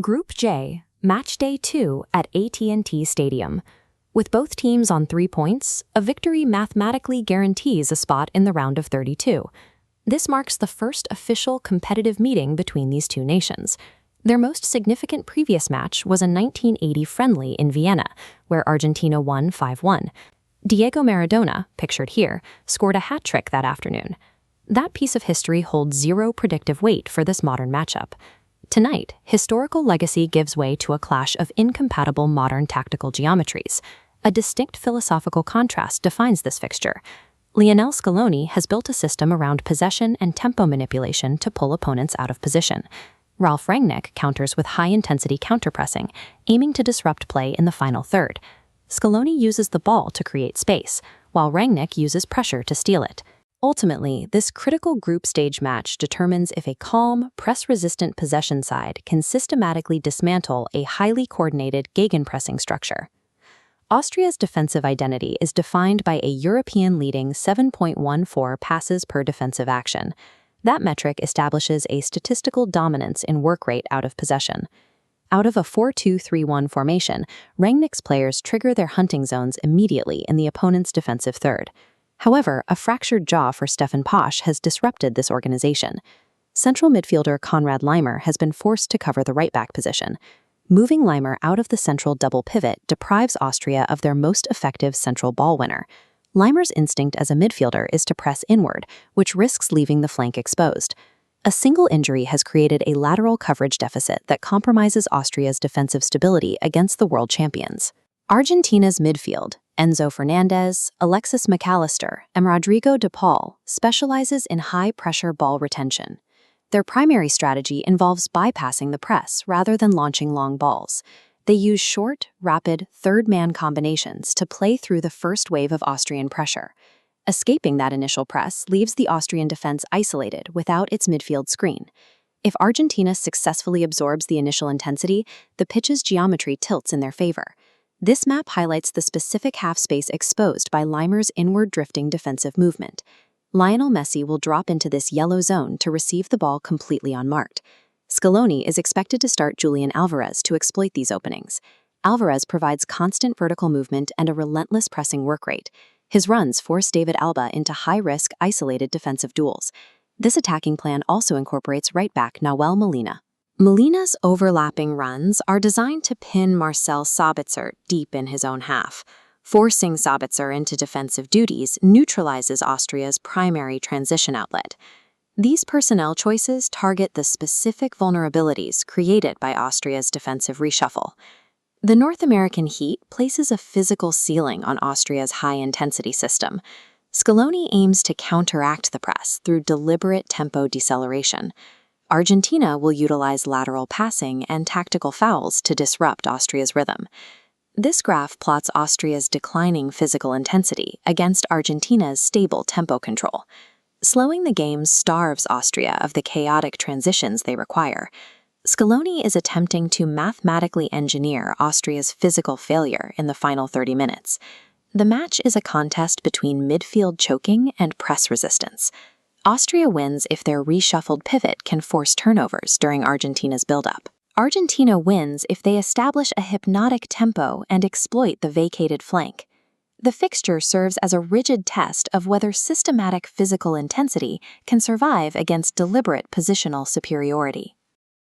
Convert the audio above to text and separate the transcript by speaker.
Speaker 1: Group J, Match Day 2 at AT&T Stadium. With both teams on 3 points, a victory mathematically guarantees a spot in the round of 32. This marks the first official competitive meeting between these two nations. Their most significant previous match was a 1980 friendly in Vienna, where Argentina won 5-1. Diego Maradona, pictured here, scored a hat-trick that afternoon. That piece of history holds zero predictive weight for this modern matchup. Tonight, historical legacy gives way to a clash of incompatible modern tactical geometries. A distinct philosophical contrast defines this fixture. Lionel Scaloni has built a system around possession and tempo manipulation to pull opponents out of position. Ralf Rangnick counters with high-intensity counterpressing, aiming to disrupt play in the final third. Scaloni uses the ball to create space, while Rangnick uses pressure to steal it. Ultimately, this critical group stage match determines if a calm, press-resistant possession side can systematically dismantle a highly coordinated gegenpressing structure. Austria's defensive identity is defined by a European-leading 7.14 passes per defensive action. That metric establishes a statistical dominance in work rate out of possession. Out of a 4-2-3-1 formation, Rangnick's players trigger their hunting zones immediately in the opponent's defensive third. However, a fractured jaw for Stefan Posch has disrupted this organization. Central midfielder Konrad Laimer has been forced to cover the right-back position. Moving Laimer out of the central double pivot deprives Austria of their most effective central ball winner. Laimer's instinct as a midfielder is to press inward, which risks leaving the flank exposed. A single injury has created a lateral coverage deficit that compromises Austria's defensive stability against the world champions. Argentina's midfield, Enzo Fernandez, Alexis McAllister, and Rodrigo de Paul, specializes in high-pressure ball retention. Their primary strategy involves bypassing the press rather than launching long balls. They use short, rapid, third-man combinations to play through the first wave of Austrian pressure. Escaping that initial press leaves the Austrian defense isolated without its midfield screen. If Argentina successfully absorbs the initial intensity, the pitch's geometry tilts in their favor. This map highlights the specific half-space exposed by Laimer's inward-drifting defensive movement. Lionel Messi will drop into this yellow zone to receive the ball completely unmarked. Scaloni is expected to start Julian Alvarez to exploit these openings. Alvarez provides constant vertical movement and a relentless pressing work rate. His runs force David Alba into high-risk, isolated defensive duels. This attacking plan also incorporates right-back Nahuel Molina. Molina's overlapping runs are designed to pin Marcel Sabitzer deep in his own half. Forcing Sabitzer into defensive duties neutralizes Austria's primary transition outlet. These personnel choices target the specific vulnerabilities created by Austria's defensive reshuffle. The North American heat places a physical ceiling on Austria's high-intensity system. Scaloni aims to counteract the press through deliberate tempo deceleration. Argentina will utilize lateral passing and tactical fouls to disrupt Austria's rhythm. This graph plots Austria's declining physical intensity against Argentina's stable tempo control. Slowing the game starves Austria of the chaotic transitions they require. Scaloni is attempting to mathematically engineer Austria's physical failure in the final 30 minutes. The match is a contest between midfield choking and press resistance. Austria wins if their reshuffled pivot can force turnovers during Argentina's build-up. Argentina wins if they establish a hypnotic tempo and exploit the vacated flank. The fixture serves as a rigid test of whether systematic physical intensity can survive against deliberate positional superiority.